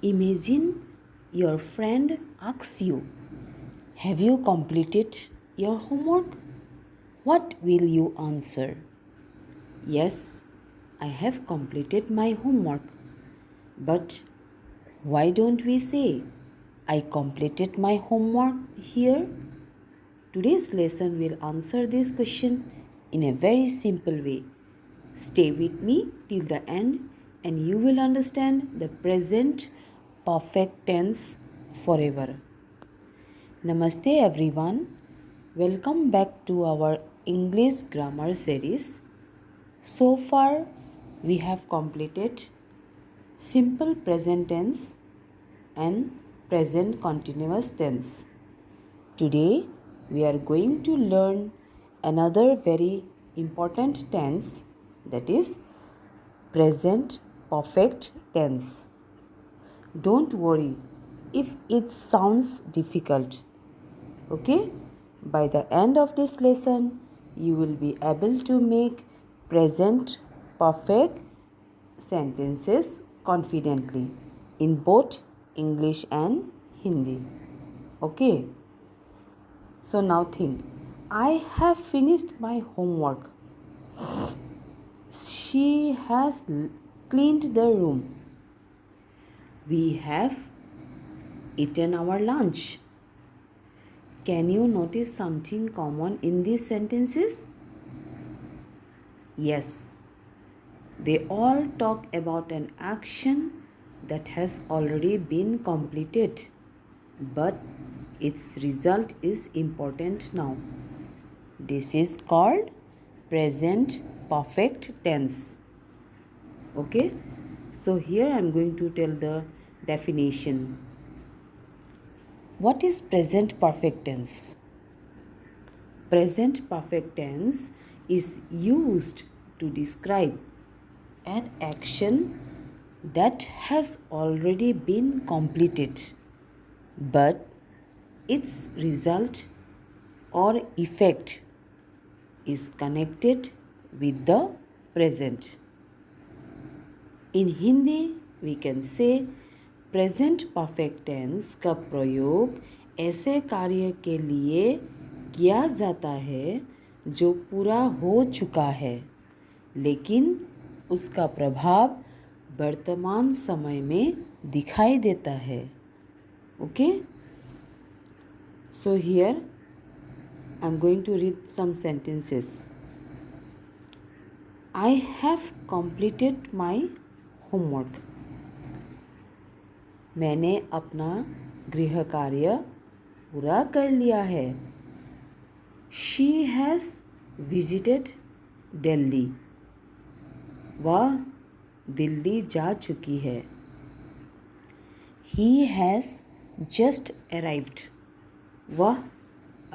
Imagine your friend asks you, "Have you completed your homework?" What will you answer? "Yes, I have completed my homework." But why don't we say, "I completed my homework" here? Today's lesson will answer this question in a very simple way. Stay with me till the end and you will understand the present perfect tense forever. Namaste everyone. Welcome back to our English grammar series. So far we have completed simple present tense and present continuous tense. Today we are going to learn another very important tense, that is present perfect tense. Don't worry if it sounds difficult. Okay? By the end of this lesson, you will be able to make present perfect sentences confidently in both English and Hindi. Okay? So now think, I have finished my homework. She has cleaned the room. We have eaten our lunch. Can you notice something common in these sentences? Yes, they all talk about an action that has already been completed, but its result is important now. This is called present perfect tense. Okay, so here I am going to tell the definition. What is present perfect tense? Present perfect tense is used to describe an action that has already been completed, but its result or effect is connected with the present. In Hindi we can say present perfect tense का प्रयोग ऐसे कार्य के लिए किया जाता है जो पूरा हो चुका है, लेकिन उसका प्रभाव वर्तमान समय में दिखाई देता है. Okay, so here I am going to read some sentences. I have completed my homework. मैंने अपना गृह कार्य पूरा कर लिया है. She has visited Delhi. वह दिल्ली जा चुकी है. He has just arrived. वह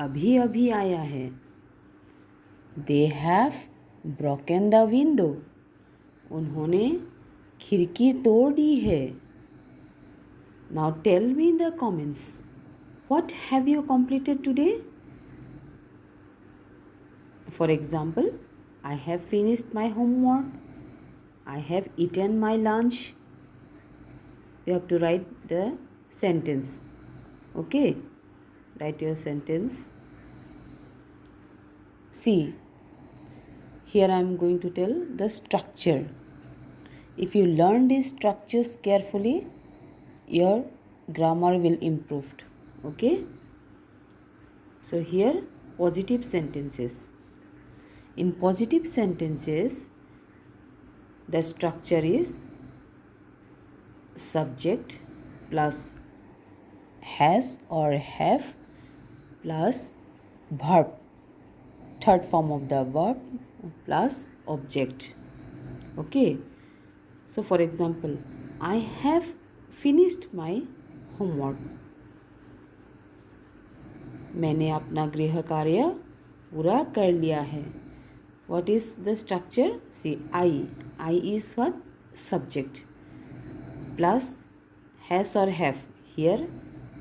अभी अभी आया है. They have broken the window. उन्होंने खिड़की तोड़ दी है. Now tell me in the comments, what have you completed today? For example, I have finished my homework. I have eaten my lunch. You have to write the sentence. Okay? Write your sentence. See, here I am going to tell the structure. If you learn these structures carefully, your grammar will improve. Okay, so here positive sentences. In positive sentences the structure is subject plus has or have plus verb, third form of the verb plus object. Okay, so for example, I have finished my homework. मैंने अपना गृह कार्य पूरा कर लिया है. What is the structure? See, I is what? Subject plus has or have. Here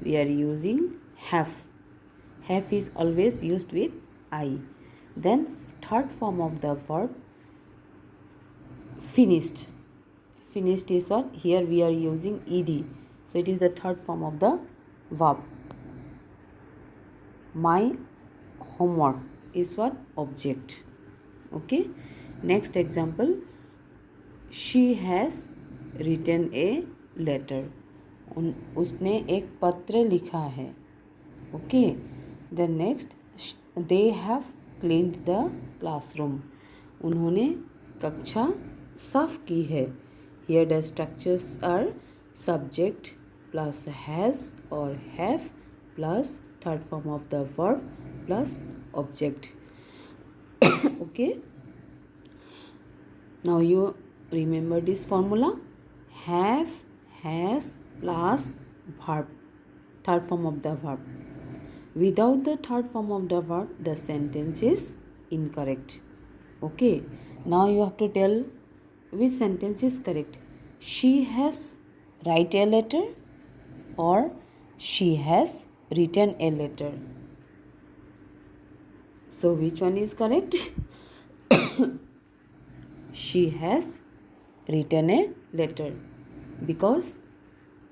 we are using have. Have is always used with I. Then third form of the verb finished. Finished is what? Here we are using ed. So it is the third form of the verb. My homework is what? Object. Okay. Next example. She has written a letter. उसने एक पत्र लिखा है. Okay. Then next, they have cleaned the classroom. उन्होंने कक्षा साफ की है. Here the structures are subject plus has or have plus third form of the verb plus object. Okay. Now you remember this formula. Have, has plus verb. Third form of the verb. Without the third form of the verb, the sentence is incorrect. Okay. Now you have to tell which sentence is correct. She has write a letter or she has written a letter. So which one is correct? She has written a letter, because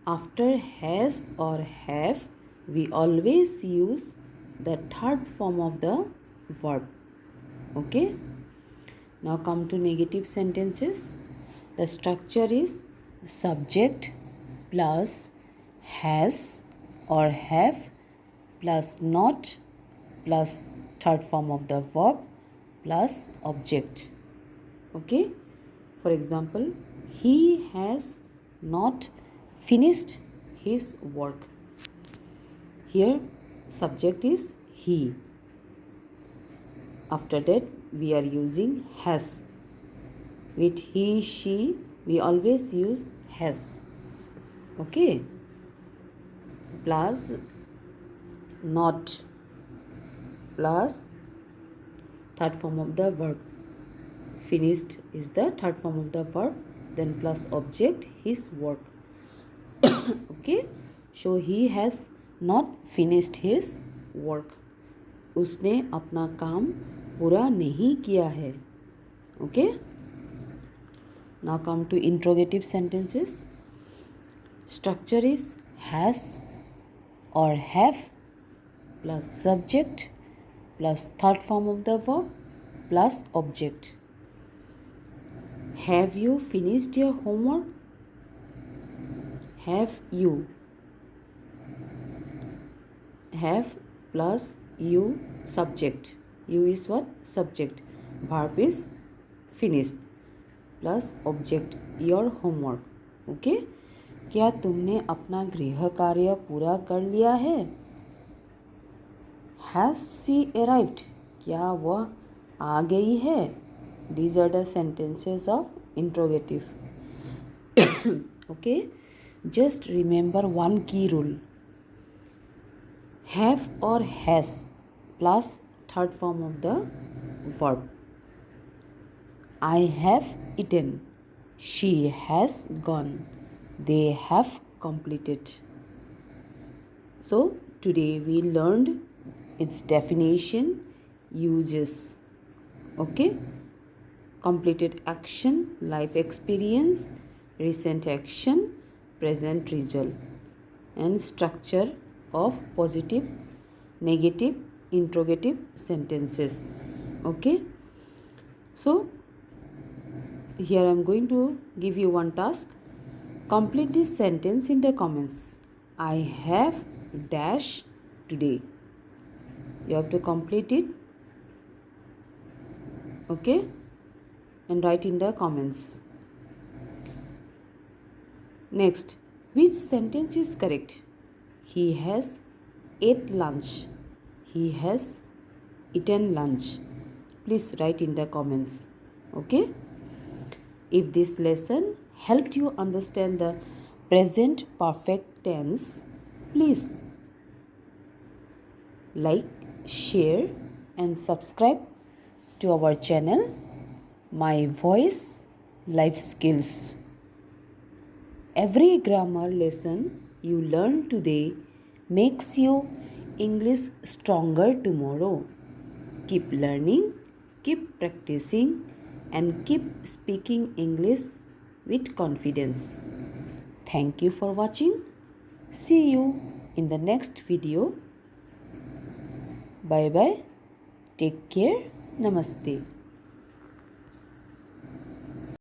after has or have we always use the third form of the verb. Okay. Now come to negative sentences. The structure is subject plus has or have plus not plus third form of the verb plus object. Okay. For example, he has not finished his work. Here subject is he. After that we are using has. With he, she we always use has. Okay. Plus not plus third form of the verb. Finished is the third form of the verb, then plus object his work. Okay. So he has not finished his work. उसने अपना काम पूरा नहीं किया है. Okay. Now come to interrogative sentences. Structure is has or have plus subject plus third form of the verb plus object. Have you finished your homework? Have you. Have plus you subject. You is what? Subject. Verb is finished plus object your homework. Okay. क्या तुमने अपना गृह कार्य पूरा कर लिया है? Has she arrived? क्या वह आ गई है? These are the sentences of interrogative. Okay. Just remember one key rule. Have or has plus third form of the verb. I have eaten. She has gone. They have completed. So today we learned its definition, uses. Okay. Completed action, life experience, recent action, present result, and structure of positive, negative, interrogative sentences. Okay. So here I am going to give you one task. Complete this sentence in the comments. I have dash today. You have to complete it. Okay. And write in the comments. Next, which sentence is correct? He has ate lunch. He has eaten lunch. Please write in the comments. Okay. If this lesson helped you understand the present perfect tense, please like, share and subscribe to our channel, My Voice Life Skills. Every grammar lesson you learn today makes you English stronger tomorrow. Keep learning, keep practicing and keep speaking English with confidence. Thank you for watching. See you in the next video. Bye bye. Take care. Namaste.